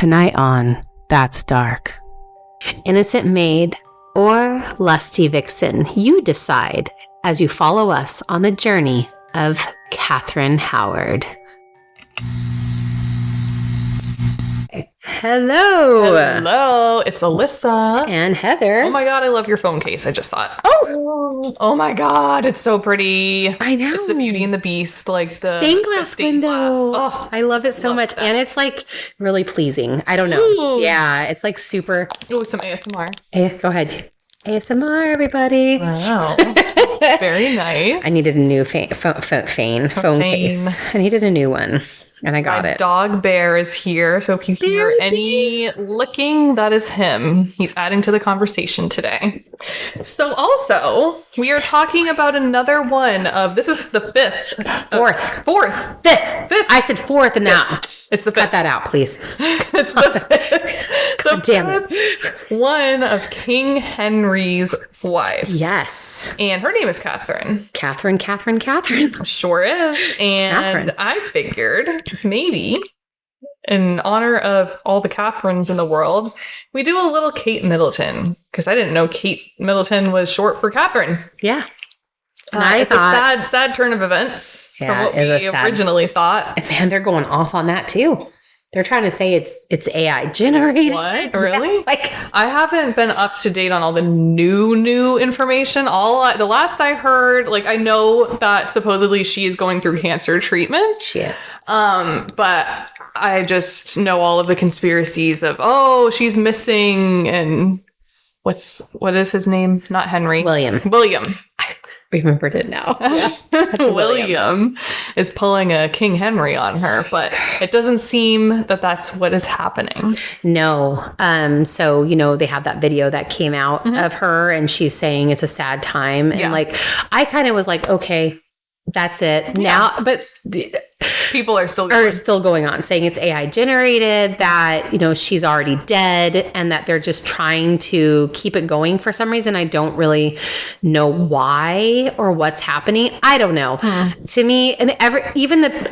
Tonight on That's Dark. Innocent maid or lusty vixen, you decide as you follow us on the journey of Katherine Howard. Hello. Hello, it's Alyssa. And Heather. Oh my god, I love your phone case. I just saw it. Oh my god, it's so pretty. I know. It's the Beauty and the Beast, like the stained glass window. Oh, I love it so much. That. And it's like really pleasing. I don't know. Ooh. Yeah, it's like super. Oh, some ASMR. Go ahead. ASMR, everybody. Wow. Very nice. I needed a new phone case. I needed a new one. And I got it. Dog Bear is here. So if you hear any licking, that is him. He's adding to the conversation today. So also, we are talking about another one of, this is the fifth. Fifth. I said fourth and that. It's the fifth. Cut that out, please. It's the fifth. God damn it. One of King Henry's wives. Yes. And her name is Katherine. Katherine. Sure is. And Katherine. I figured maybe in honor of all the Catherines in the world, we do a little Kate Middleton. Because I didn't know Kate Middleton was short for Catherine. Yeah. It's a sad turn of events from what we originally thought. And man, they're going off on that too. They're trying to say it's AI generated. What? Really? Yeah, I haven't been up to date on all the new information. The last I heard, I know that supposedly she is going through cancer treatment. She is. But I just know all of the conspiracies of, she's missing, and what is his name? Not Henry. William. I remembered it now. Yeah, William is pulling a King Henry on her, but it doesn't seem that that's what is happening. No. So, they have that video that came out of her and she's saying it's a sad time. And I kind of was like, okay, that's it now. But people are still going on saying it's AI generated, that, she's already dead, and that they're just trying to keep it going for some reason. I don't really know why or what's happening. I don't know. To me, and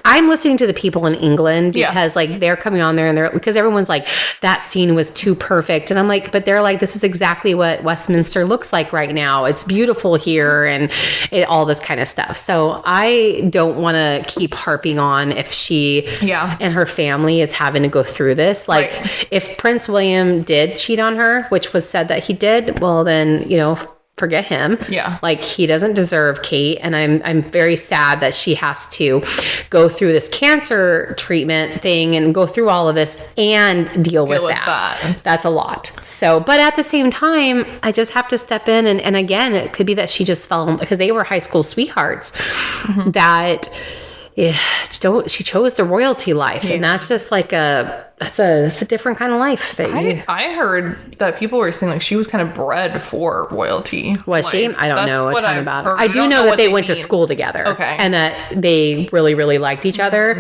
I'm listening to the people in England because they're coming on there and because everyone's like, that scene was too perfect. And I'm like, but they're like, this is exactly what Westminster looks like right now. It's beautiful here and all this kind of stuff. So I don't want to keep harping on if she and her family is having to go through this. If Prince William did cheat on her, which was said that he did, well then, forget him. Yeah. He doesn't deserve Kate. And I'm very sad that she has to go through this cancer treatment thing and go through all of this and deal with that. That's a lot. So, but at the same time, I just have to step in. And again, it could be that she just fell in, because they were high school sweethearts that she chose the royalty life. And that's just that's a different kind of life. I heard that people were saying she was kind of bred for royalty. Was she? I don't know a ton about it. I do know that they went to school together. Okay. And that they really, really liked each other.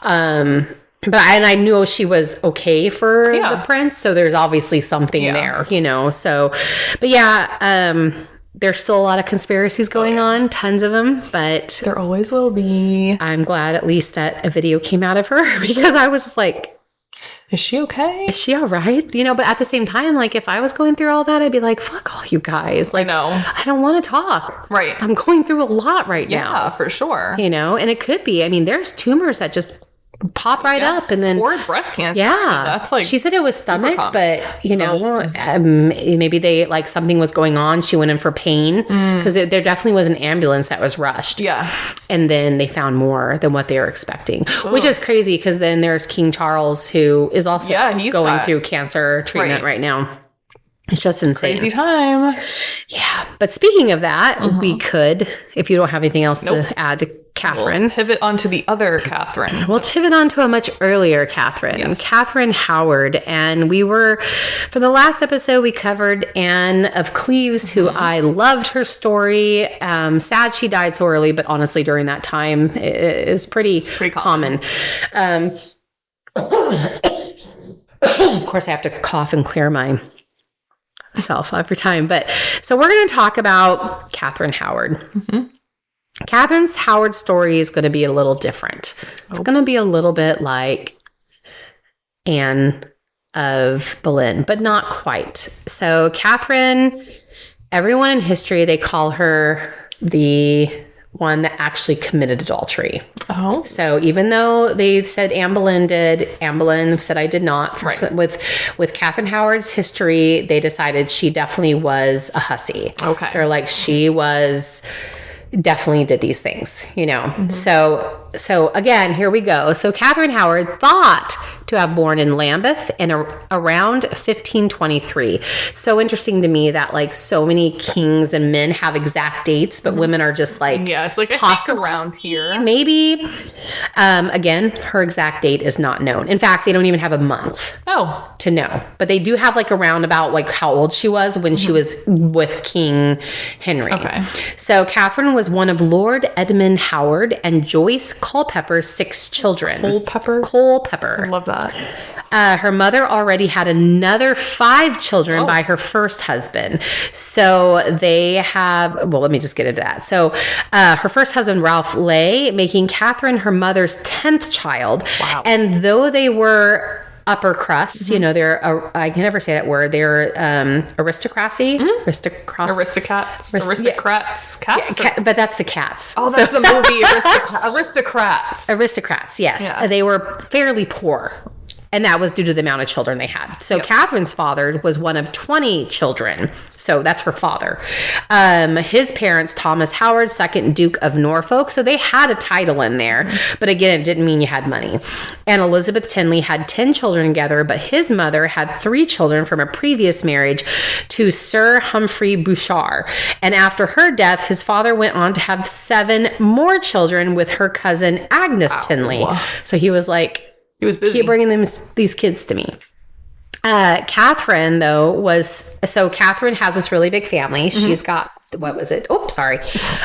But I knew she was okay for the prince. So there's obviously something there, so, but there's still a lot of conspiracies going on, tons of them, but there always will be. I'm glad at least that a video came out of her, because I was like, is she okay? Is she all right? But at the same time, if I was going through all that, I'd be like, fuck all you guys. I know. I don't want to talk. Right. I'm going through a lot right now. Yeah, for sure. And it could be, there's tumors that just pop right up, and then or breast cancer. Yeah, that's she said it was stomach, but maybe they something was going on. She went in for pain because there definitely was an ambulance that was rushed. Yeah, and then they found more than what they were expecting, which is crazy, because then there's King Charles, who is also going through cancer treatment right now. It's just insane. Crazy time. Yeah. But speaking of that, we could, if you don't have anything else to add to Katherine. We'll pivot onto the other Katherine. We'll pivot on to a much earlier Katherine, Katherine Howard. And for the last episode, we covered Anne of Cleves, who I loved her story. Sad she died so early, but honestly, during that time, it is pretty common. Of course, I have to cough and clear myself every time. But so we're going to talk about Katherine Howard. Katherine Howard's story is going to be a little different. It's going to be a little bit like Anne of Boleyn, but not quite. So Catherine, everyone in history, they call her the one that actually committed adultery. Oh. So even though they said Anne Boleyn did, Anne Boleyn said I did not. Right. With Katherine Howard's history, they decided she definitely was a hussy. Okay. They're like, she was definitely did these things, you know. Mm-hmm. So again, here we go. So Katherine Howard thought to have born in Lambeth in around 1523. So interesting to me that like so many kings and men have exact dates, but women are just like, yeah, it's like I think around here. Maybe. Again, her exact date is not known. In fact, they don't even have a month to know. But they do have like a roundabout like how old she was when she was with King Henry. Okay. So Catherine was one of Lord Edmund Howard and Joyce Culpeper's 6 children. Culpeper. I love that. Her mother already had another 5 children by her first husband. So they have, well, let me just get into that. So her first husband, Ralph Lay, making Catherine her mother's 10th child. Wow. And though they were upper crust, you know, they're, I can never say that word. They're aristocracy. Aristocrats. Cats? Yeah, but that's the cats. Oh, that's the movie Aristocrats. Aristocrats, yes. Yeah. They were fairly poor. And that was due to the amount of children they had. So Catherine's father was one of 20 children. So that's her father. His parents, Thomas Howard, 2nd Duke of Norfolk. So they had a title in there. But again, it didn't mean you had money. And Elizabeth Tinley had 10 children together. But his mother had 3 children from a previous marriage to Sir Humphrey Bouchard. And after her death, his father went on to have 7 more children with her cousin Agnes Tinley. So he was like, he was busy. Keep bringing these kids to me. Catherine, though, Catherine has this really big family. Mm-hmm. She's got,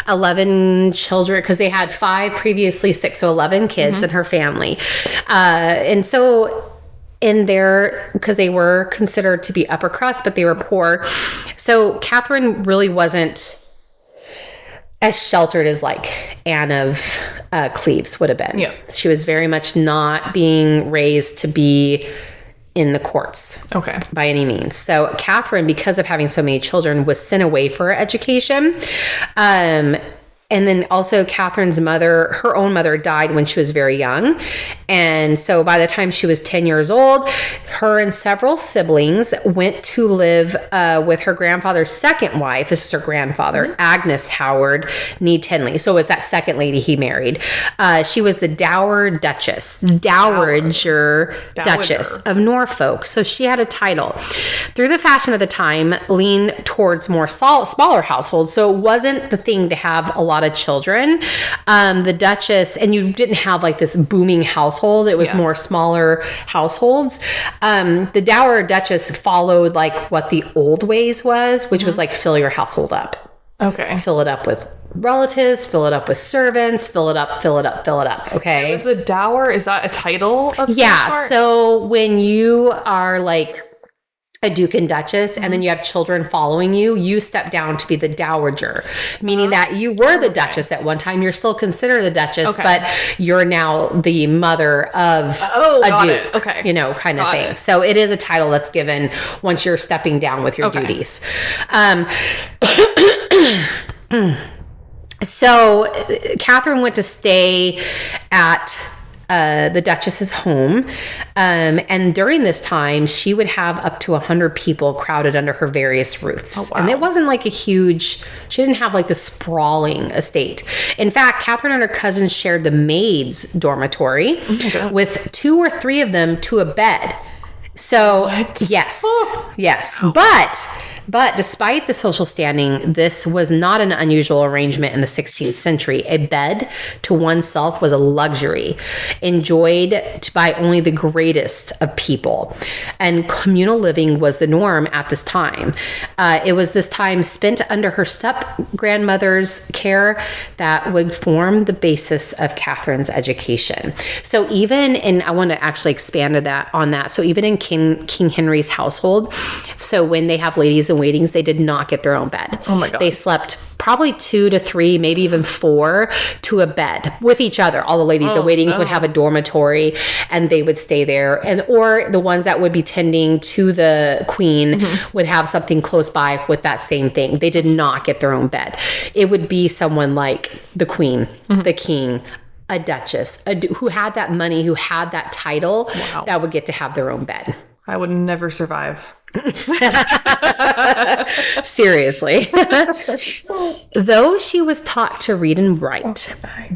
11 children, because they had 5 previously, 6, so 11 kids in her family. And so because they were considered to be upper crust, but they were poor. So Catherine really wasn't as sheltered as like Anne of Cleves would have been. Yeah. She was very much not being raised to be in the courts by any means. So Catherine, because of having so many children, was sent away for her education. And then also Catherine's mother, her own mother, died when she was very young. And so by the time she was 10 years old, her and several siblings went to live with her grandfather's 2nd wife. This is her grandfather, Agnes Howard, nee Tinley. So it was that 2nd lady he married. She was the Dowager Duchess of Norfolk. So she had a title. Through the fashion of the time, leaned towards more smaller households. So it wasn't the thing to have a lot of children. The Duchess, and you didn't have like this booming household. It was more smaller households. The Dowager Duchess followed like what the old ways was, which was like fill your household up. Okay. Fill it up with relatives, fill it up with servants, fill it up. Okay. Is the dower, is that a title of some sort? So when you are like a duke and duchess, and then you have children following you, you step down to be the dowager, meaning that you were the duchess at one time. You're still considered the duchess, but you're now the mother of a duke, you know, kind of thing. So it is a title that's given once you're stepping down with your duties. So Catherine went to stay at the Duchess's home. And during this time, she would have up to 100 people crowded under her various roofs. And it wasn't like she didn't have like the sprawling estate. In fact, Catherine and her cousins shared the Maid's dormitory with 2 or 3 of them to a bed. So, yes. But despite the social standing, this was not an unusual arrangement in the 16th century. A bed to oneself was a luxury enjoyed by only the greatest of people. And communal living was the norm at this time. It was this time spent under her step-grandmother's care that would form the basis of Catherine's education. So even I want to actually expand on that. So even in King Henry's household, so when they have ladies in waitings, they did not get their own bed. Oh my God. They slept probably 2 to 3, maybe even 4 to a bed with each other. All the ladies in waitings would have a dormitory and they would stay there. And or the ones that would be tending to the queen would have something close by with that same thing. They did not get their own bed. It would be someone like the queen, the king, a duchess, who had that money, who had that title, that would get to have their own bed. I would never survive. Seriously. Though she was taught to read and write,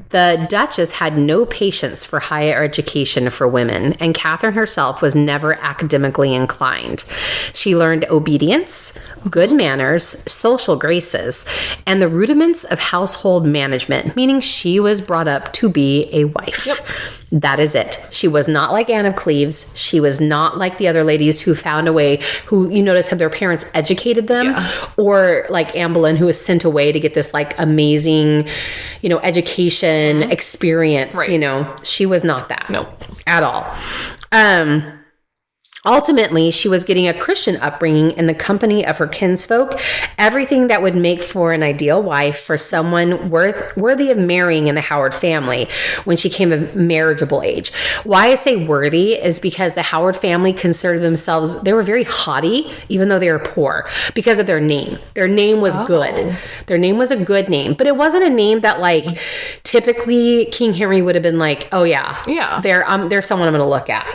the Duchess had no patience for higher education for women, and Catherine herself was never academically inclined. She learned obedience, good manners, social graces, and the rudiments of household management, meaning she was brought up to be a wife. Yep. That is it. She was not like Anne of Cleves. She was not like the other ladies who found a way, who you notice had their parents educated them, or like Anne Boleyn, who was sent away to get this like amazing, education experience. Right. She was not that. No. At all. Ultimately, she was getting a Christian upbringing in the company of her kinsfolk, everything that would make for an ideal wife for someone worthy of marrying in the Howard family when she came of marriageable age. Why I say worthy is because the Howard family considered themselves, they were very haughty, even though they were poor, because of their name. Their name was good. Their name was a good name, but it wasn't a name that like typically King Henry would have been like, oh yeah, there's someone I'm going to look at,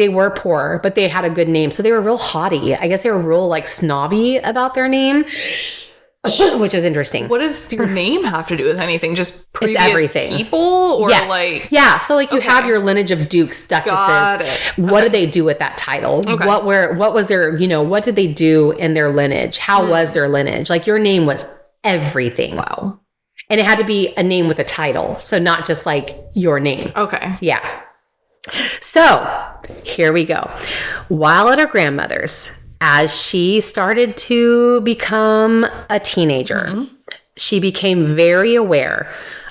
They were poor, but they had a good name. So they were real haughty. I guess they were real like snobby about their name, which is interesting. What does your name have to do with anything? Just previous everything. People or like... Yeah. So like you have your lineage of dukes, duchesses. What did they do with that title? Okay. What was their, what did they do in their lineage? How was their lineage? Like your name was everything. Wow. And it had to be a name with a title. So not just like your name. Okay. Yeah. So here we go. While at her grandmother's, as she started to become a teenager, she became very aware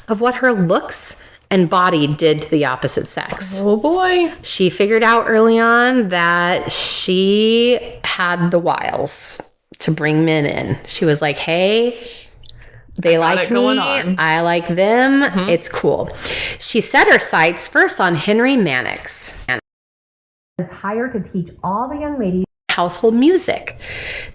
of what her looks and body did to the opposite sex. Oh boy. She figured out early on that she had the wiles to bring men in. She was like, hey, they like me. I like them. It's cool. She set her sights first on Henry Mannix and was hired to teach all the young ladies household music.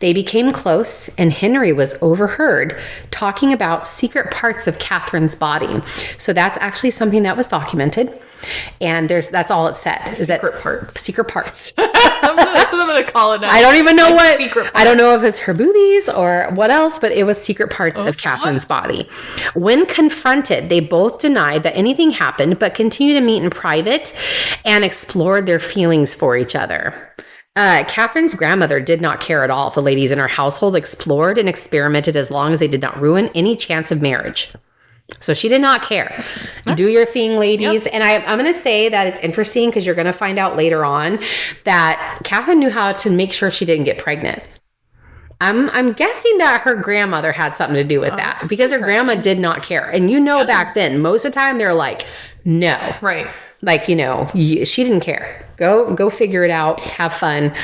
They became close, and Henry was overheard talking about secret parts of Catherine's body. So that's actually something that was documented. And that's all it said. Secret parts. Secret parts. That's what I'm going to call it now. I don't even know what. Secret parts. I don't know if it's her boobies or what else, but it was secret parts of Catherine's body. When confronted, they both denied that anything happened, but continued to meet in private and explored their feelings for each other. Catherine's grandmother did not care at all if the ladies in her household explored and experimented as long as they did not ruin any chance of marriage. So she did not care. Do your thing, ladies. Yep. And I'm going to say that it's interesting because you're going to find out later on that Catherine knew how to make sure she didn't get pregnant. I'm guessing that her grandmother had something to do with that because her grandma did not care. And back then, most of the time they're like, no. Right. Like, she didn't care. Go figure it out. Have fun,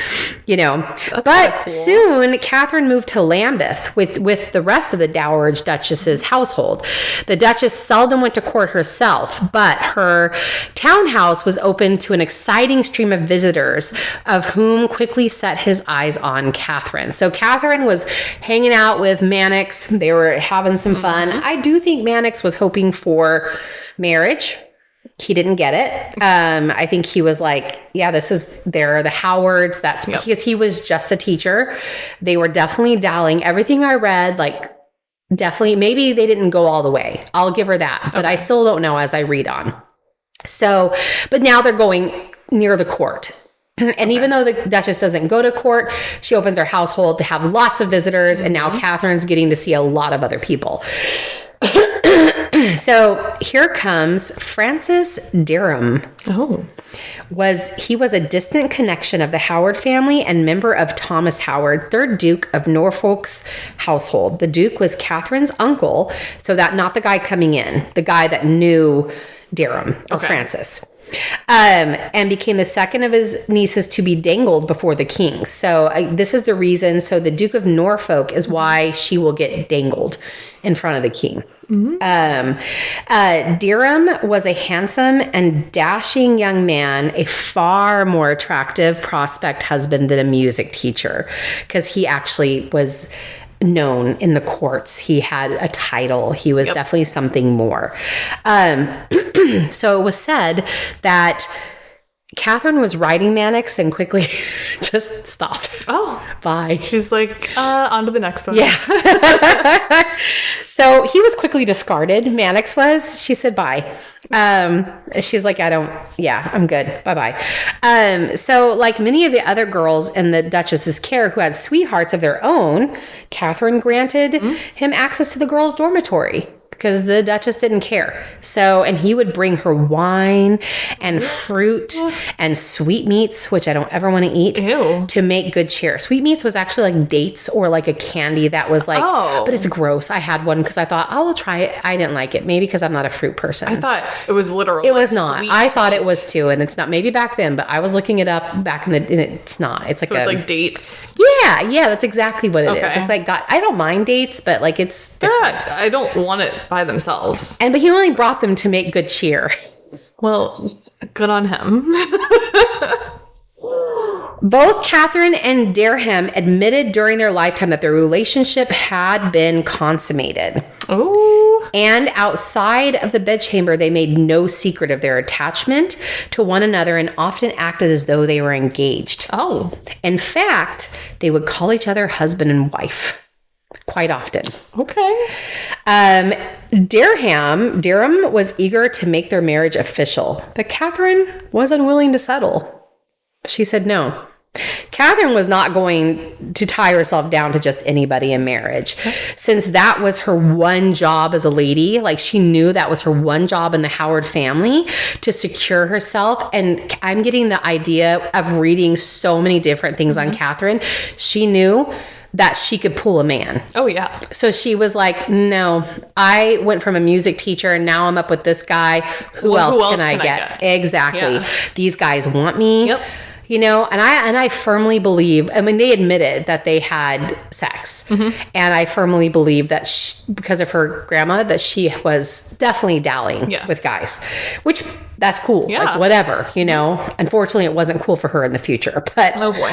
That's but cool. Soon, Catherine moved to Lambeth with the rest of the Dowager Duchess's household. The Duchess seldom went to court herself, but her townhouse was open to an exciting stream of visitors, of whom quickly set his eyes on Catherine. So Catherine was hanging out with Mannix. They were having some fun. I do think Mannix was hoping for marriage. He didn't get it. I think he was like, yeah, they're the Howards. That's because he was just a teacher. They were definitely dallying. Everything I read, like definitely, maybe they didn't go all the way. I'll give her that, but I still don't know as I read on. So, but now they're going near the court. And even though the Duchess doesn't go to court, she opens her household to have lots of visitors. And now Catherine's getting to see a lot of other people. So here comes Francis Derham. He was a distant connection of the Howard family and member of Thomas Howard, 3rd Duke of Norfolk's household. The Duke was Catherine's uncle, so that not the guy coming in, the guy that knew Derham or Francis. And became the second of his nieces to be dangled before the king. So this is the reason. So the Duke of Norfolk is why she will get dangled in front of the king. Derham was a handsome and dashing young man, a far more attractive prospect husband than a music teacher, because he actually was known in the courts. He had a title. He was definitely something more. So it was said that Katherine was writing Mannix and quickly just stopped. Oh, bye. She's like, on to the next one. Yeah. So he was quickly discarded. Mannix was. She said bye. She's like, I'm good. Bye-bye. So like many of the other girls in the Duchess's care who had sweethearts of their own, Katherine granted him access to the girls' dormitory, because the Duchess didn't care. So, and he would bring her wine and fruit and sweetmeats, which I don't ever want to eat, to make good cheer. Sweetmeats was actually like dates or like a candy that was like, but it's gross. I had one because I thought, we'll try it. I didn't like it. Maybe because I'm not a fruit person. I thought it was literally. It was not. I thought it was too, and it's not. Maybe back then, but I was looking it up back in the. And it's not. It's like it's like dates. Yeah, that's exactly what it is. It's like I don't mind dates, but like it's different. I don't want it by themselves. But he only brought them to make good cheer. Well, good on him. Both Katherine and Derham admitted during their lifetime that their relationship had been consummated. Oh. And outside of the bedchamber, they made no secret of their attachment to one another and often acted as though they were engaged. Oh. In fact, they would call each other husband and wife quite often. Okay. Derham was eager to make their marriage official, but Katherine was unwilling to settle. She said no. Katherine was not going to tie herself down to just anybody in marriage, since that was her one job as a lady. Like, she knew that was her one job in the Howard family, to secure herself. And I'm getting the idea of reading so many different things on Katherine. She knew that she could pull a man. Oh, yeah. So she was like, no, I went from a music teacher and now I'm up with this guy. Who else can I get? Exactly. Yeah. These guys want me. Yep. You know, and I firmly believe, I mean, they admitted that they had sex. And I firmly believe that because of her grandma, that she was definitely dallying with guys, which that's cool. Yeah. Like, whatever, you know. Unfortunately, it wasn't cool for her in the future. But, oh boy.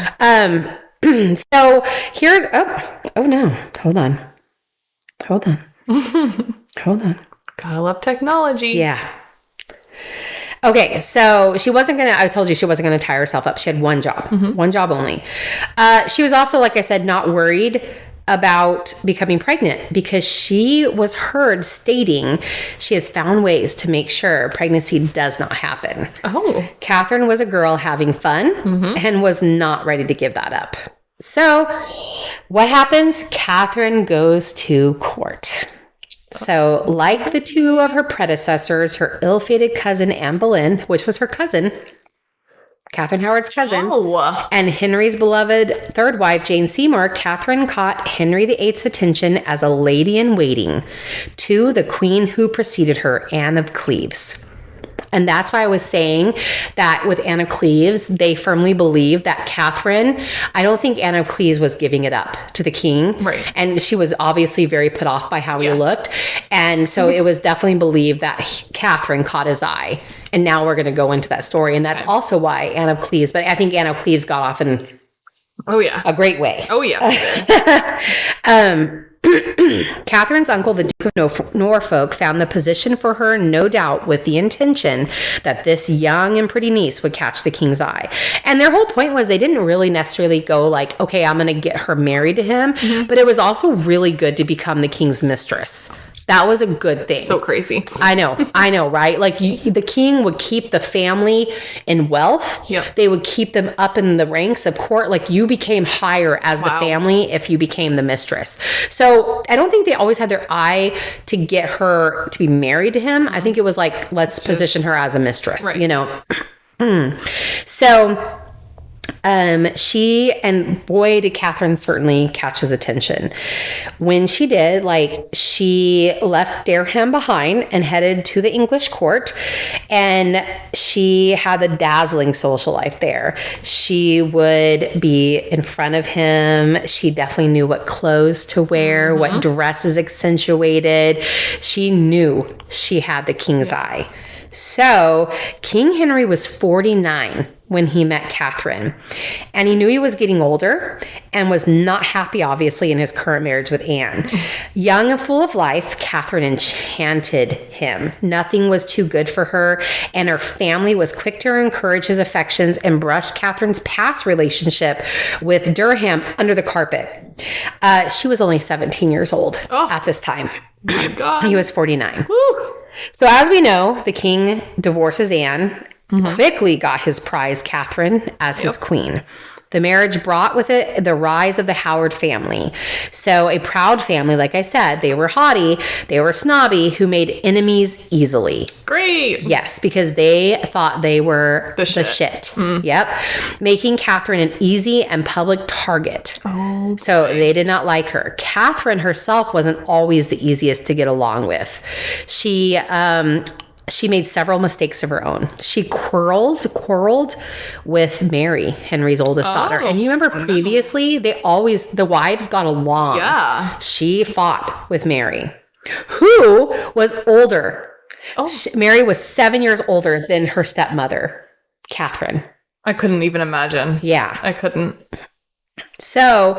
So here's, oh no, hold on. Hold on. Gotta love technology. Yeah. Okay, so I told you she wasn't going to tie herself up. She had one job, one job only. She was also, like I said, not worried about becoming pregnant, because she was heard stating she has found ways to make sure pregnancy does not happen. Oh. Katherine was a girl having fun and was not ready to give that up. So what happens? Katherine goes to court. So, like the two of her predecessors, her ill-fated cousin Anne Boleyn, which was her cousin, Katherine Howard's cousin, and Henry's beloved third wife, Jane Seymour, Katherine caught Henry VIII's attention as a lady-in-waiting to the queen who preceded her, Anne of Cleves. And that's why I was saying that with Anne of Cleves, they firmly believe that Katherine, I don't think Anne of Cleves was giving it up to the king. Right. And she was obviously very put off by how he looked. And so it was definitely believed that Katherine caught his eye. And now we're going to go into that story. And that's also why Anne of Cleves, but I think Anne of Cleves got off in a great way. Oh, yeah. Katherine's uncle, the Duke of Norfolk, found the position for her, no doubt, with the intention that this young and pretty niece would catch the king's eye. And their whole point was they didn't really necessarily go like, okay, I'm going to get her married to him. But it was also really good to become the king's mistress. That was a good thing. So crazy. I know, right? Like the king would keep the family in wealth. Yep. They would keep them up in the ranks of court. Like, you became higher as the family if you became the mistress. So I don't think they always had their eye to get her to be married to him. I think it was like, let's position her as a mistress, you know? So And boy, did Catherine certainly catch his attention. When she did, she left Dereham behind and headed to the English court, and she had a dazzling social life there. She would be in front of him. She definitely knew what clothes to wear, what dresses accentuated. She knew she had the king's eye. So King Henry was 49 when he met Catherine, and he knew he was getting older and was not happy, obviously, in his current marriage with Anne. Young and full of life, Catherine enchanted him. Nothing was too good for her, and her family was quick to encourage his affections and brushed Catherine's past relationship with Dereham under the carpet. She was only 17 years old at this time. My God. He was 49. Woo. So as we know, the king divorces Anne, quickly got his prize, Catherine, as his queen. The marriage brought with it the rise of the Howard family. So a proud family, like I said, they were haughty, they were snobby, who made enemies easily. Great. Yes, because they thought they were the shit. Yep. Making Catherine an easy and public target. Oh. So they did not like her. Catherine herself wasn't always the easiest to get along with. She made several mistakes of her own. She quarreled with Mary, Henry's oldest daughter. And you remember previously, the wives got along. Yeah. She fought with Mary, who was older. Mary was 7 years older than her stepmother, Catherine. I couldn't even imagine. Yeah. I couldn't. So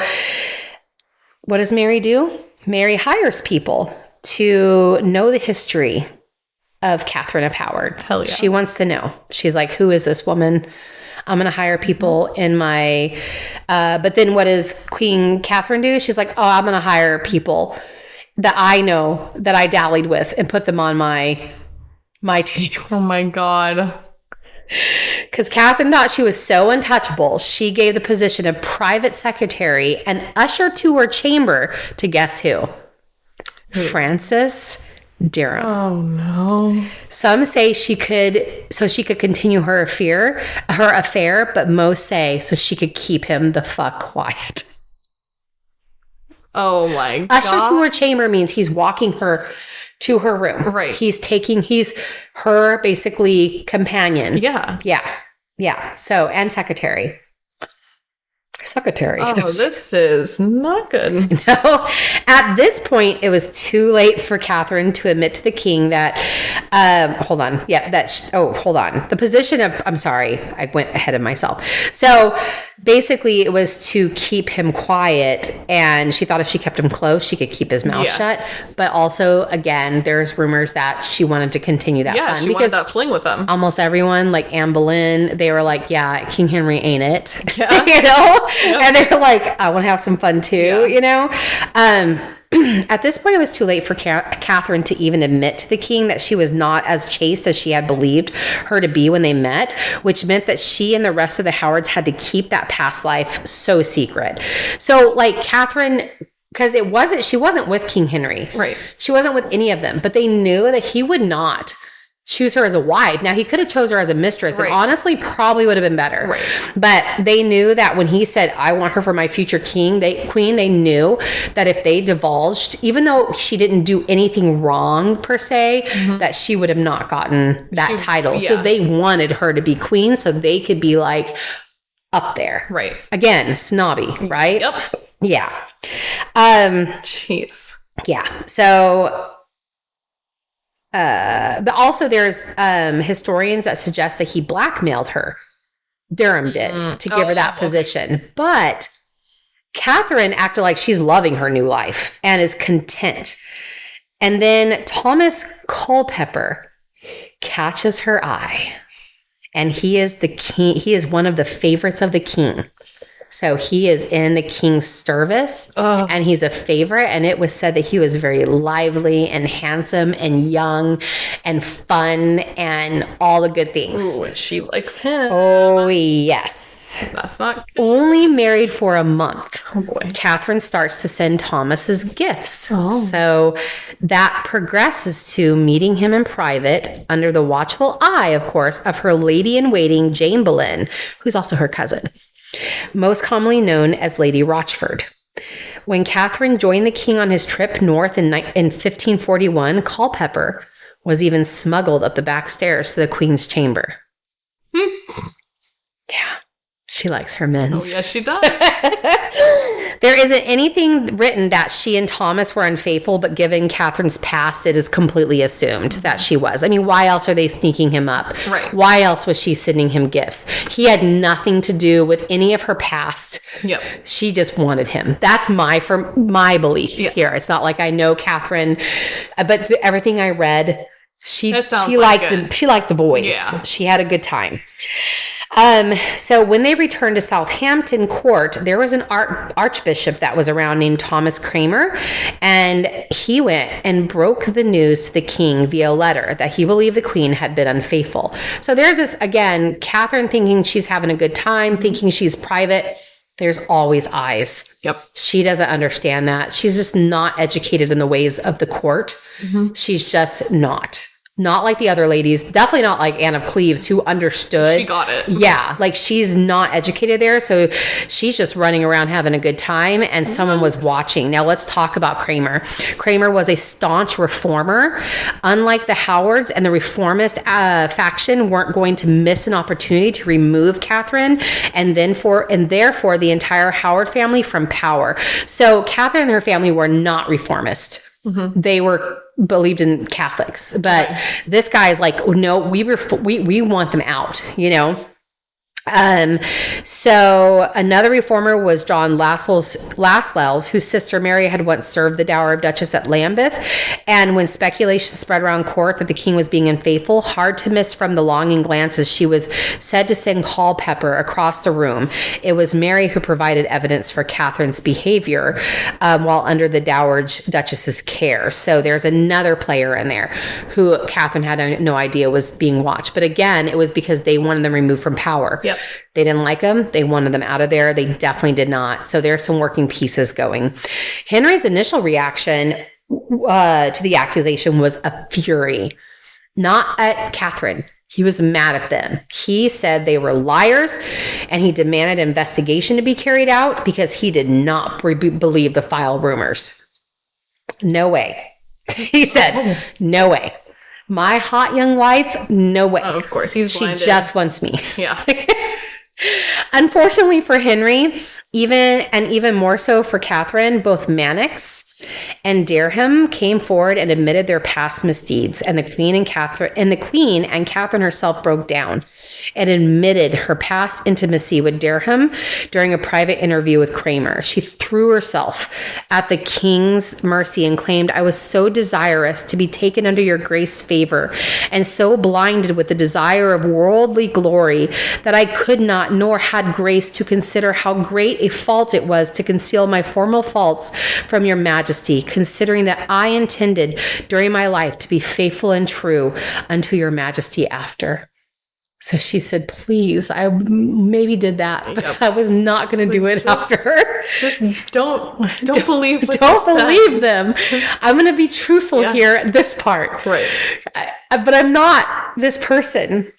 what does Mary do? Mary hires people to know the history of Catherine of Howard. Hell yeah. She wants to know. She's like, who is this woman? I'm going to hire people in my... but then what does Queen Catherine do? She's like, I'm going to hire people that I know, that I dallied with, and put them on my team. Oh my God. Because Catherine thought she was so untouchable, she gave the position of private secretary and usher to her chamber to guess who? Francis Dereham. Oh no. Some say she could continue her affair, but most say so she could keep him the fuck quiet. Oh my God. Usher to her chamber means he's walking her to her room. Right. He's her basically companion. Yeah. Yeah. So, and secretary. Oh, this is not good. No. At this point, it was too late for Catherine to admit to the king that, hold on. Yeah, hold on. The position of, I'm sorry, I went ahead of myself. So basically it was to keep him quiet, and she thought if she kept him close, she could keep his mouth shut. But also, again, there's rumors that she wanted to continue that fun. She wanted that fling with him. Almost everyone, like Anne Boleyn, they were like, yeah, King Henry ain't it. Yeah. You know? Yep. And they're like, I want to have some fun too, you know? At this point, it was too late for Catherine to even admit to the king that she was not as chaste as she had believed her to be when they met, which meant that she and the rest of the Howards had to keep that past life so secret. So, like, Catherine, because she wasn't with King Henry. Right. She wasn't with any of them, but they knew that he would not choose her as a wife. Now, he could have chose her as a mistress, and honestly probably would have been better. Right. But they knew that when he said, I want her for my future queen, they knew that if they divulged, even though she didn't do anything wrong per se, that she would have not gotten that title. Yeah. So they wanted her to be queen so they could be like up there. Right. Again, snobby, right? Yep. Yeah. Jeez. Yeah. So... but also there's historians that suggest that he blackmailed her. Dereham did to give her that position. Okay. But Catherine acted like she's loving her new life and is content. And then Thomas Culpeper catches her eye. And he is the king. He is one of the favorites of the king. So he is in the king's service, and he's a favorite. And it was said that he was very lively and handsome and young and fun and all the good things. Ooh, and she likes him. Oh, yes. That's not good. Only married for a month. Oh, boy. Catherine starts to send Thomas's gifts. Oh. So that progresses to meeting him in private under the watchful eye, of course, of her lady-in-waiting, Jane Boleyn, who's also her cousin. most commonly known as Lady Rochford. When Catherine joined the king on his trip north in 1541, Culpeper was even smuggled up the back stairs to the queen's chamber. Yeah. She likes her men's. Oh, yes, she does. There isn't anything written that she and Thomas were unfaithful, but given Catherine's past, it is completely assumed that she was. I mean, why else are they sneaking him up? Right. Why else was she sending him gifts? He had nothing to do with any of her past. Yep. She just wanted him. That's my belief here. It's not like I know Catherine, but everything I read, she liked the boys. Yeah. She had a good time. So when they returned to Southampton Court, there was an archbishop that was around named Thomas Cranmer, and he went and broke the news to the king via letter that he believed the queen had been unfaithful. So there's this, again, Catherine thinking she's having a good time, thinking she's private. There's always eyes. Yep. She doesn't understand that. She's just not educated in the ways of the court. Mm-hmm. She's just not. Not like the other ladies. Definitely not like Anne of Cleves, who understood. She got it. Yeah. Like, she's not educated there. So she's just running around having a good time. And someone was watching. Now, let's talk about Cranmer. Cranmer was a staunch reformer. Unlike the Howards and the reformist faction weren't going to miss an opportunity to remove Catherine and therefore the entire Howard family from power. So Catherine and her family were not reformist. Mm-hmm. They were believed in Catholics, but this guy is like, no, we want them out, you know? So another reformer was John Lascelles, whose sister Mary had once served the dower of Duchess at Lambeth. And when speculation spread around court that the king was being unfaithful, hard to miss from the longing glances, she was said to send Culpeper across the room. It was Mary who provided evidence for Catherine's behavior while under the dowager duchess's care. So there's another player in there who Catherine had no idea was being watched. But again, it was because they wanted them removed from power. Yep. They didn't like them. They wanted them out of there. They definitely did not. So there's some working pieces going. Henry's initial reaction to the accusation was a fury, not at Catherine. He was mad at them. He said they were liars, and he demanded an investigation to be carried out because he did not believe the vile rumors. No way. He said, no way. My hot young wife, no way. Oh, of course, he's blinded. She just wants me. Yeah. Unfortunately for Henry, even more so for Catherine, both Mannix and Dereham came forward and admitted their past misdeeds, and the Queen and Catherine herself broke down and admitted her past intimacy with Dereham during a private interview with Cranmer. She threw herself at the king's mercy and claimed, "I was so desirous to be taken under your grace favor and so blinded with the desire of worldly glory that I could not nor had grace to consider how great a fault it was to conceal my former faults from your majesty, considering that I intended during my life to be faithful and true unto your majesty after." So she said, please, I maybe did that, but I was not going to do it after. Just don't believe what don't believe them. I'm going to be truthful here at this part. Right. But I'm not this person.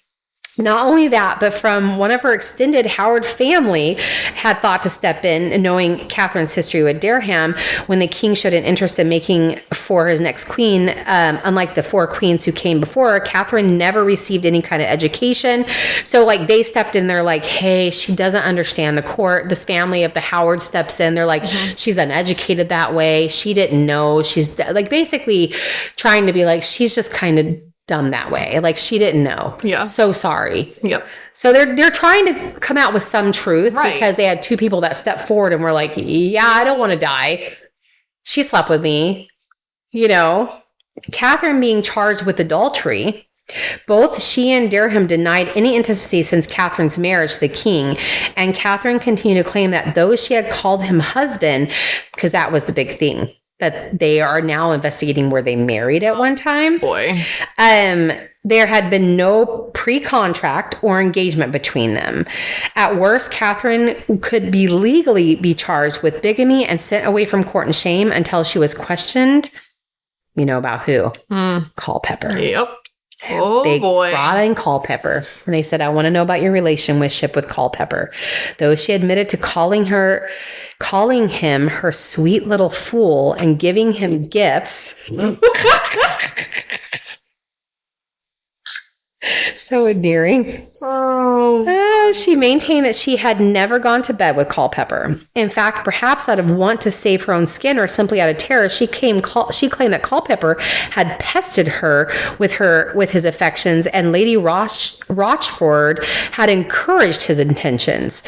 Not only that, but from one of her extended Howard family had thought to step in, knowing Catherine's history with Dereham, when the king showed an interest in making for his next queen. Unlike the four queens who came before her, Catherine never received any kind of education. So like they stepped in, they're like, hey, she doesn't understand the court. This family of the Howard steps in. They're like, she's uneducated that way. She didn't know. She's like basically trying to be like, she's just kind of dumb that way. Like she didn't know. Yeah. So sorry. Yep. So they're trying to come out with some truth, right, because they had two people that stepped forward and were like, yeah, I don't want to die. She slept with me. You know, Catherine being charged with adultery. Both she and Dereham denied any intimacy since Catherine's marriage to the king, and Catherine continued to claim that though she had called him husband, because that was the big thing, that they are now investigating were they married at one time. Boy. There had been no pre-contract or engagement between them. At worst, Catherine could be legally be charged with bigamy and sent away from court in shame until she was questioned. You know about who? Culpeper. Yep. Oh, boy. They brought in Culpeper. And they said, I want to know about your relationship with Culpeper. Though she admitted to calling him her sweet little fool and giving him gifts. So endearing. She maintained that she had never gone to bed with Culpeper. In fact, perhaps out of want to save her own skin or simply out of terror, she claimed that Culpeper had pestered her with his affections, and Lady Rochford had encouraged his intentions.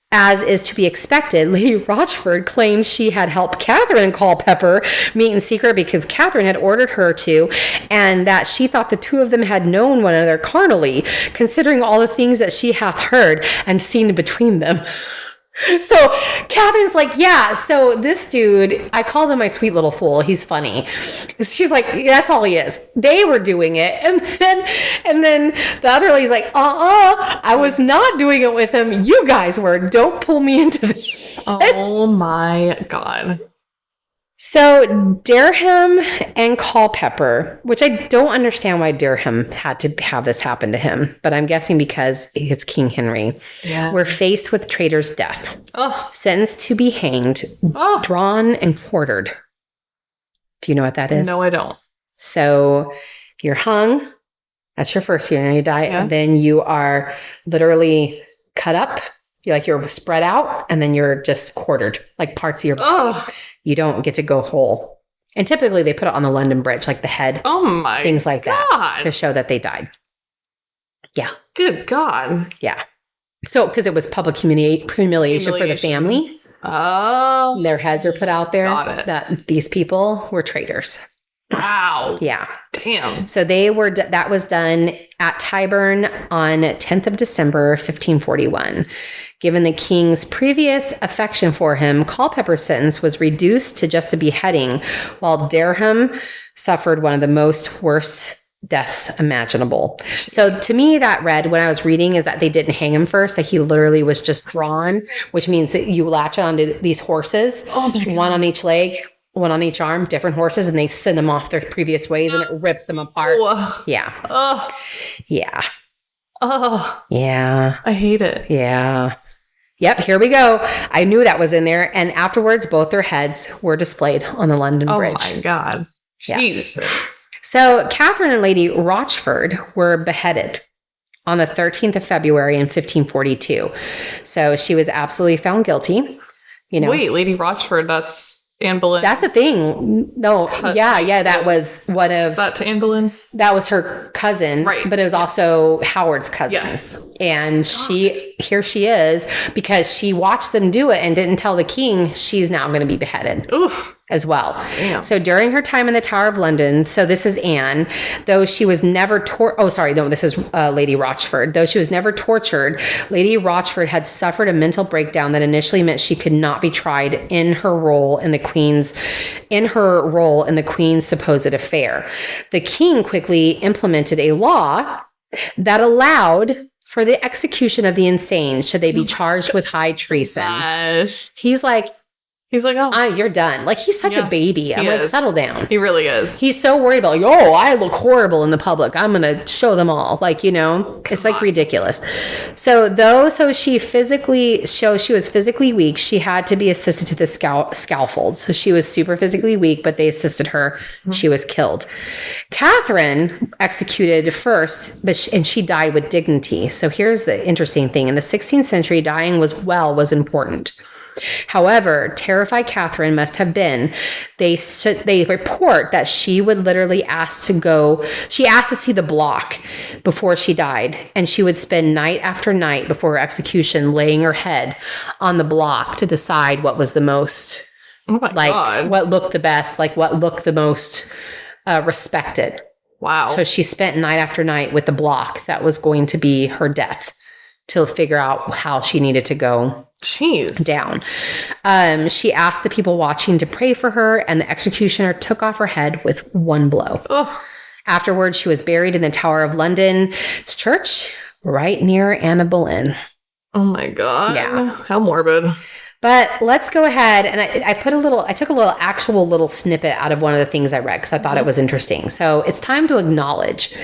As is to be expected, Lady Rochford claimed she had helped Katherine and Culpeper meet in secret because Katherine had ordered her to, and that she thought the two of them had known one another carnally, considering all the things that she hath heard and seen between them. So Catherine's like, yeah, so this dude, I called him my sweet little fool. He's funny. She's like, that's all he is. They were doing it. And then the other lady's like, I was not doing it with him. You guys were. Don't pull me into this. Oh my God. So Derham and Culpeper, which I don't understand why Derham had to have this happen to him, but I'm guessing because it's King Henry, were faced with traitor's death, sentenced to be hanged, drawn and quartered. Do you know what that is? No, I don't. So you're hung. That's your first year. You die. Yeah. And then you are literally cut up. You're spread out, and then you're just quartered, like parts of your body. You don't get to go whole. And typically they put it on the London Bridge, like the head. Oh my things like God. that to show that they died. Yeah. Good God. Yeah. So, because it was public humiliation for the family. Oh. Their heads are put out there. Got it. That these people were traitors. Wow. Yeah. Damn. So that was done at Tyburn on 10th of December, 1541. Given the king's previous affection for him, Culpeper's sentence was reduced to just a beheading, while Derham suffered one of the worst deaths imaginable. So to me, that read, when I was reading, is that they didn't hang him first, that he literally was just drawn, which means that you latch onto these horses, one on each leg, one on each arm, different horses, and they send them off their previous ways, and it rips them apart. Yeah. Yeah. Yeah. I hate it. Yeah. Yep, here we go. I knew that was in there. And afterwards, both their heads were displayed on the London Bridge. Oh my God. Jesus. Yeah. So Katherine and Lady Rochford were beheaded on the 13th of February in 1542. So she was absolutely found guilty. Wait, Lady Rochford, that's Anne Boleyn. That's the thing. No, yeah. That was one of... Is that to Anne Boleyn? That was her cousin. Right. But it was also Howard's cousin. Yes. And here she is, because she watched them do it and didn't tell the king she's now going to be beheaded. Oof. As well. Damn. So during her time in the Tower of London, so this is Anne, though she was never this is Lady Rochford. Though she was never tortured, Lady Rochford had suffered a mental breakdown that initially meant she could not be tried in her role in the Queen's supposed affair. The king quickly implemented a law that allowed for the execution of the insane should they be charged with high treason. Gosh. He's like, oh, you're done. Like, he's such a baby. I'm like, settle down. He really is. He's so worried about, I look horrible in the public. I'm going to show them all. Like, it's like ridiculous. So she was physically weak, she had to be assisted to the scaffold. So she was super physically weak, but they assisted her. Mm-hmm. She was killed. Catherine executed first, and she died with dignity. So here's the interesting thing. In the 16th century, dying was important. However, terrified Catherine must have been. They report that she would literally ask to see the block before she died. And she would spend night after night before her execution laying her head on the block to decide what was the most, God. What looked the best, what looked the most respected. Wow. So she spent night after night with the block that was going to be her death to figure out how she needed to go down. She asked the people watching to pray for her, and the executioner took off her head with one blow. Oh. Afterwards, she was buried in the Tower of London's church right near Anne Boleyn. Oh my God. Yeah. How morbid. But let's go ahead, and I took a little snippet out of one of the things I read because I thought it was interesting. So it's time to acknowledge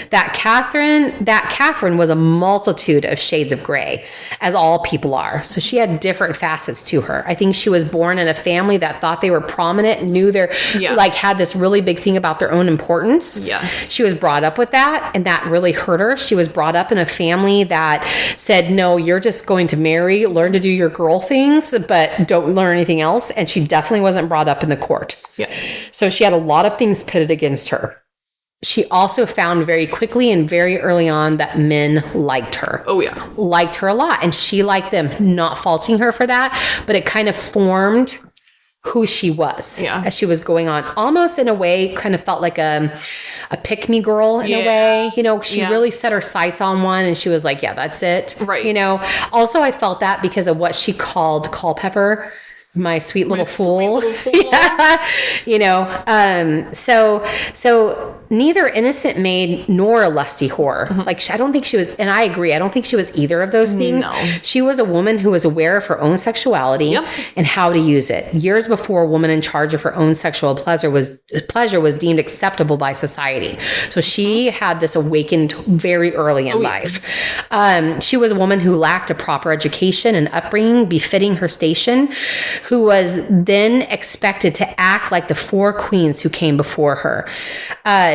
that Catherine was a multitude of shades of gray, as all people are. So she had different facets to her. I think she was born in a family that thought they were prominent, knew had this really big thing about their own importance. Yes. She was brought up with that, and that really hurt her. She was brought up in a family that said, no, you're just going to marry, learn to do your girl things, but don't learn anything else. And she definitely wasn't brought up in the court. Yeah. So she had a lot of things pitted against her. She also found very quickly and very early on that men liked her. Oh, yeah. Liked her a lot. And she liked them, not faulting her for that, but it kind of formed who she was as she was going on. Almost in a way, kind of felt like a pick-me girl in a way. You know, she really set her sights on one and she was like, yeah, that's it. Right. You know, also I felt that because of what she called Culpepper, my sweet little fool. Yeah. You know, so neither innocent maid nor a lusty whore. Mm-hmm. Like, I don't think she was, and I agree, I don't think she was either of those things. No. She was a woman who was aware of her own sexuality and how to use it. Years before a woman in charge of her own sexual pleasure was deemed acceptable by society. So she had this awakened very early in life. She was a woman who lacked a proper education and upbringing befitting her station, who was then expected to act like the four queens who came before her.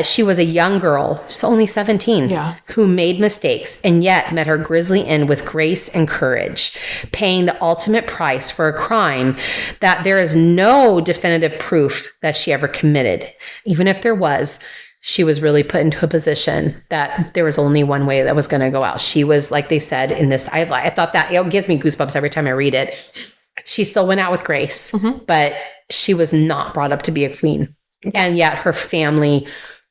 She was a young girl, she's only 17, who made mistakes and yet met her grisly end with grace and courage, paying the ultimate price for a crime that there is no definitive proof that she ever committed. Even if there was, she was really put into a position that there was only one way that was going to go out. She was, like they said in this, I thought that, it gives me goosebumps every time I read it. She still went out with grace, but she was not brought up to be a queen. And yet her family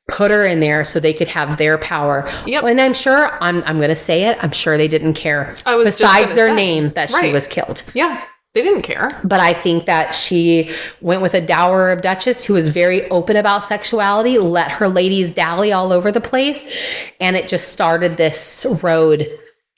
put her in there so they could have their power. Yep. And I'm sure, I'm going to say it, I'm sure they didn't care. Besides their name that she was killed. Yeah, they didn't care. But I think that she went with a dower of duchess who was very open about sexuality, let her ladies dally all over the place. And it just started this road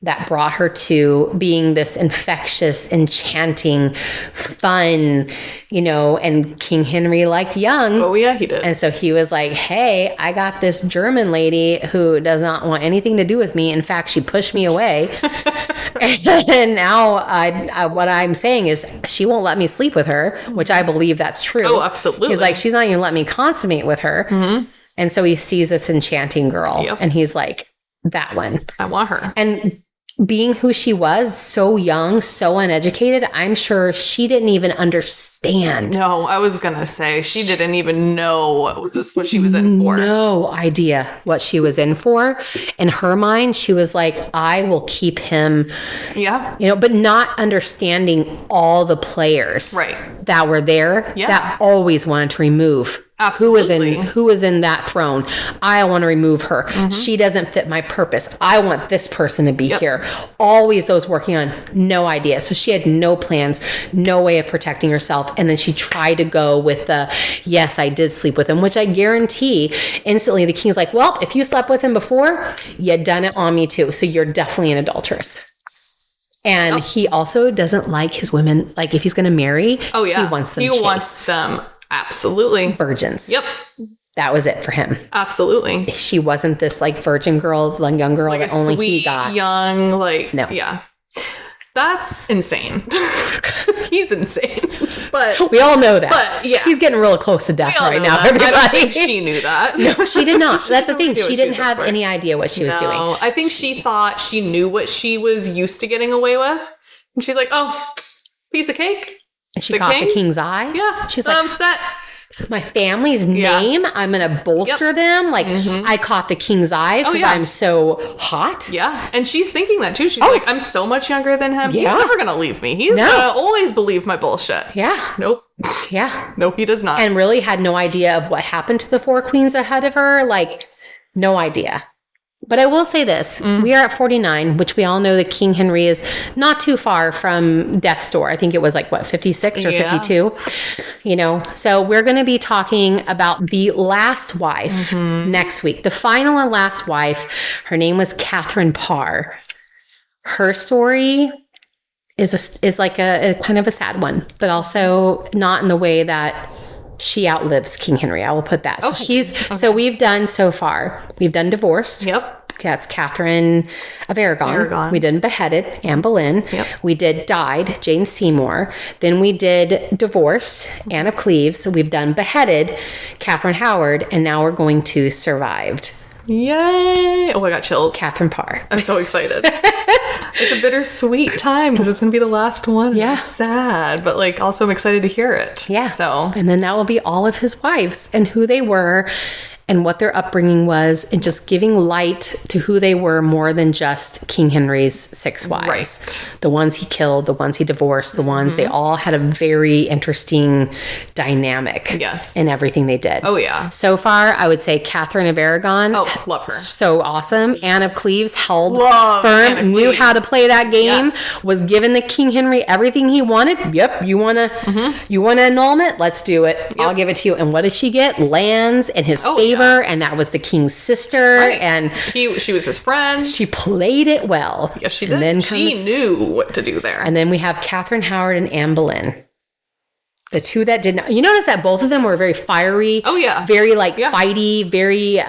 that brought her to being this infectious, enchanting, fun, you know, and King Henry liked young. Oh, yeah, he did. And so he was like, hey, I got this German lady who does not want anything to do with me. In fact, she pushed me away. And now what I'm saying is she won't let me sleep with her, which I believe that's true. Oh, absolutely. He's like, she's not even let me consummate with her. Mm-hmm. And so he sees this enchanting girl and he's like, that one. I want her. And being who she was, so young, so uneducated, I'm sure she didn't even understand. No, I was going to say she didn't even know what she was in for. No idea what she was in for. In her mind, she was like, I will keep him. Yeah. You know, but not understanding all the players that were there that always wanted to remove Absolutely. Who was in that throne. I want to remove her. Mm-hmm. She doesn't fit my purpose. I want this person to be here. Always those working on, no idea. So she had no plans, no way of protecting herself. And then she tried to go with the, yes, I did sleep with him, which I guarantee instantly the king's like, well, if you slept with him before, you done it on me too. So you're definitely an adulteress. And he also doesn't like his women. Like if he's going to marry, he wants them chaste. He wants them. Absolutely. Virgins. Yep. That was it for him. Absolutely. She wasn't this like virgin girl, young girl like that only sweet, he got. Young, like, no. Yeah. That's insane. He's insane. But we all know that. But yeah. He's getting real close to death right now, everybody. I don't think she knew that. No, she did not. That's the thing. She didn't have any idea what she was doing. I think she thought she knew what she was used to getting away with. And she's like, oh, piece of cake. And she caught the king's eye. Yeah. She's like, I'm set. My family's name, I'm going to bolster them. Like, I caught the king's eye because I'm so hot. Yeah. And she's thinking that too. She's like, I'm so much younger than him. He's never going to leave me. He's going to always believe my bullshit. Yeah. Nope. Yeah. No, he does not. And really had no idea of what happened to the four queens ahead of her. Like, no idea. But I will say this, we are at 49, which we all know that King Henry is not too far from death's door. I think it was like, 56 or 52, you know? So we're going to be talking about the last wife next week. The final and last wife, her name was Catherine Parr. Her story is like a kind of a sad one, but also not in the way that she outlives King Henry. I will put that. So so we've done so far. We've done divorced. Yep. That's Catherine of Aragon. We did beheaded, Anne Boleyn. Yep. We did died, Jane Seymour. Then we did divorce, Anne of Cleves. We've done beheaded, Katherine Howard. And now we're going to survived. Yay! Oh, I got chills. Catherine Parr. I'm so excited. It's a bittersweet time because it's going to be the last one. Yeah. It's sad, but like also I'm excited to hear it. Yeah. So, and then that will be all of his wives and who they were and what their upbringing was, and just giving light to who they were more than just King Henry's 6 wives. Right. The ones he killed, the ones he divorced, the ones they all had a very interesting dynamic in everything they did. Oh, yeah. So far, I would say Catherine of Aragon. Oh, love her. So awesome. Anne of Cleves held Love Anne of firm, knew how to Cleves. play that game, Yes. was giving the King Henry everything he wanted. Yep, you want to annulment? Let's do it. I'll give it to you. And what did she get? Lands in his favor. And that was the king's sister. Right. And she was his friend. she played it well. Yes, she did. And then she knew what to do there. And then we have Katherine Howard and Anne Boleyn. The two that did not, you notice that both of them were very fiery. Oh, yeah. Very fighty, very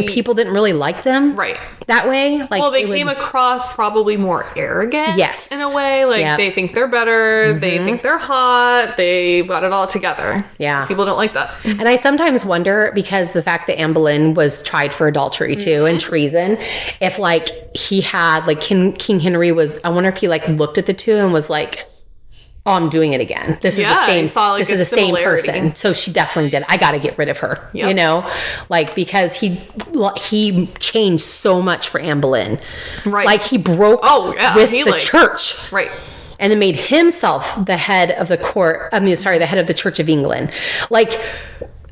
people didn't really like them. Right. That way. Like, well, they came across probably more arrogant. Yes. In a way. Like they think they're better. They think they're hot. They got it all together. Yeah. People don't like that. And I sometimes wonder, because the fact that Anne Boleyn was tried for adultery too and treason, if like he had like King Henry was, I wonder if he like looked at the two and was like, oh, I'm doing it again. This is the same. Saw, like, this is the same similarity. person. So she definitely did. I got to get rid of her. Yep. You know, like, because he changed so much for Anne Boleyn. Right. Like he broke with the church. Right. And then made himself the head of the the head of the Church of England. Like,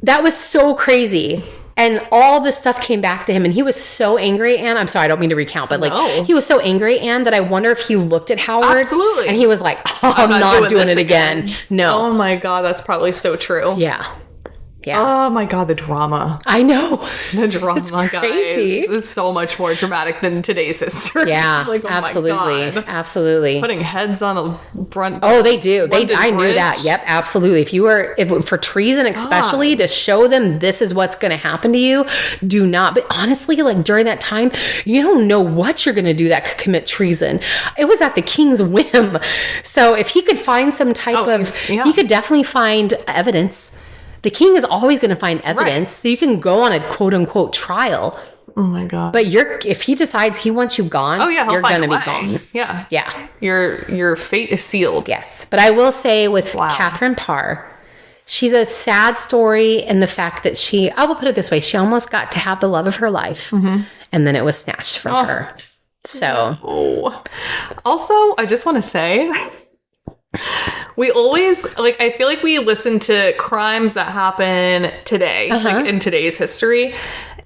that was so crazy. And all this stuff came back to him, and he was so angry, Anne. I'm sorry, I don't mean to recount, but like he was so angry, Anne, that I wonder if he looked at Howard. Absolutely. And he was like, oh, I'm not doing it again. No. Oh my God, that's probably so true. Yeah. Yeah. Oh my God, the drama. I know. The drama, it's crazy. Guys. It's so much more dramatic than today's history. Yeah, like, oh absolutely. my God. Absolutely. Putting heads on a front. Oh, they do. I knew that. Yep, absolutely. If for treason, especially to show them this is what's going to happen to you, do not. But honestly, like during that time, you don't know what you're going to do that could commit treason. It was at the king's whim. So if he could find some type he could definitely find evidence. The king is always going to find evidence, so you can go on a quote unquote trial. Oh my God. But if he decides he wants you gone, you're going to be gone. Yeah. Yeah. Your fate is sealed. Yes. But I will say with Catherine Parr, she's a sad story in the fact that I will put it this way, she almost got to have the love of her life, and then it was snatched from her. So. Oh. Also, I just want to say... We always, like, I feel like we listen to crimes that happen today, like in today's history,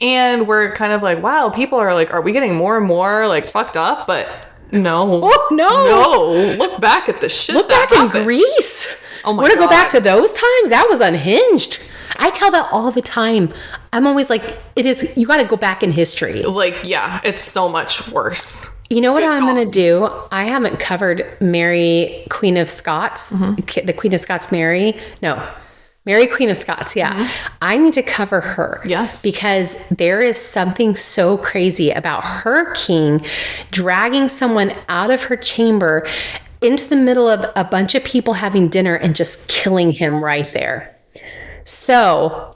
and we're kind of like, wow, people are like, are we getting more and more like fucked up? But no. Oh, no. Look back at the shit. Look back in Greece. Oh my God. Want to go back to those times? That was unhinged. I tell that all the time. I'm always like, you got to go back in history. Like, yeah, it's so much worse. You know what I'm going to do? I haven't covered Mary, Queen of Scots, the Queen of Scots, Mary, Queen of Scots. Yeah. I need to cover her. Yes. Because there is something so crazy about her king dragging someone out of her chamber into the middle of a bunch of people having dinner and just killing him right there. So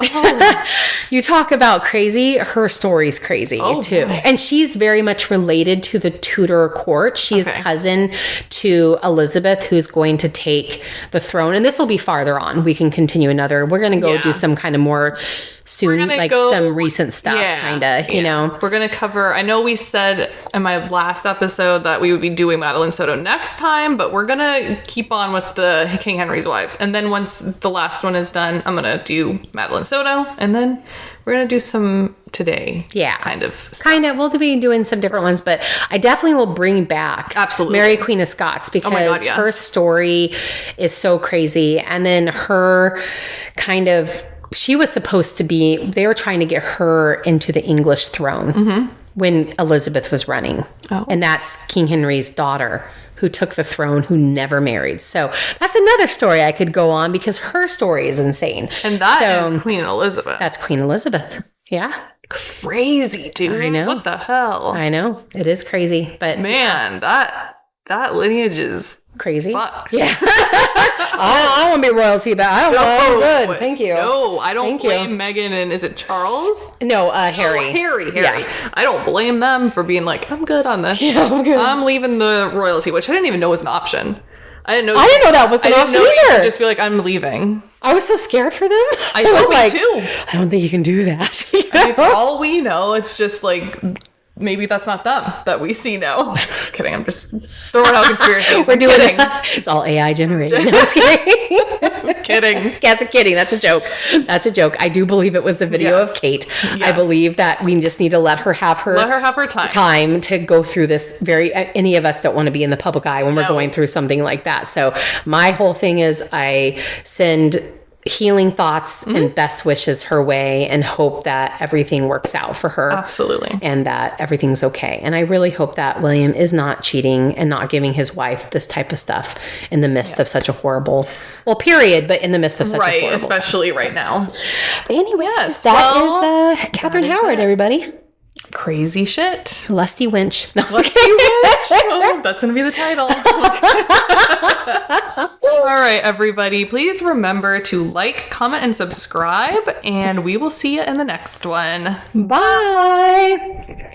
you talk about crazy, her story's crazy too. Boy. And she's very much related to the Tudor court. She is cousin to Elizabeth, who's going to take the throne. And this will be farther on. We can continue we're going to go do some kind of more soon, like some recent stuff, kind of, you know. We're going to cover, I know we said in my last episode that we would be doing Madeline Soto next time, but we're going to keep on with the King Henry's wives. And then once the last one is done, I'm going to do Madeline Soto, and then we're going to do some today. Yeah. Kind of stuff. We'll be doing some different ones, but I definitely will bring back Mary Queen of Scots, because her story is so crazy. And then her she was supposed to be, they were trying to get her into the English throne when Elizabeth was running. Oh. And that's King Henry's daughter, who took the throne, who never married. So that's another story I could go on because her story is insane. And that is Queen Elizabeth. That's Queen Elizabeth. Yeah. Crazy, dude. I know. What the hell? I know. It is crazy. But man, that lineage is crazy. Fuck. Yeah. I want to be royalty, but I don't want good. Thank you. No, I don't blame Meghan and is it Charles? No, Harry. Oh, Harry. Yeah. I don't blame them for being like, I'm good on this. Yeah, I'm good. I'm leaving the royalty, which I didn't even know was an option. I didn't know that was an option either. either. You could just be like, I'm leaving. I was so scared for them. I was like, too. I don't think you can do that. I mean, for all we know, it's just like, maybe that's not them that we see now. Kidding. I'm just throwing out conspiracies. We're doing it. It's all AI generated. No, I was kidding. Kidding. That's a kidding. That's a joke. That's a joke. I do believe it was the video of Kate. Yes. I believe that we just need to let her have her time to go through this. Any of us don't want to be in the public eye when we're going through something like that. So my whole thing is I send healing thoughts and best wishes her way and hope that everything works out for her. Absolutely. And that everything's okay. And I really hope that William is not cheating and not giving his wife this type of stuff in the midst of such a horrible, period, but in the midst of such a horrible especially time. right now. But anyway, that is Katherine Howard, everybody. Crazy shit. Lusty Wench. No. Lusty Wench. Oh, that's going to be the title. All right, everybody. Please remember to like, comment, and subscribe, and we will see you in the next one. Bye.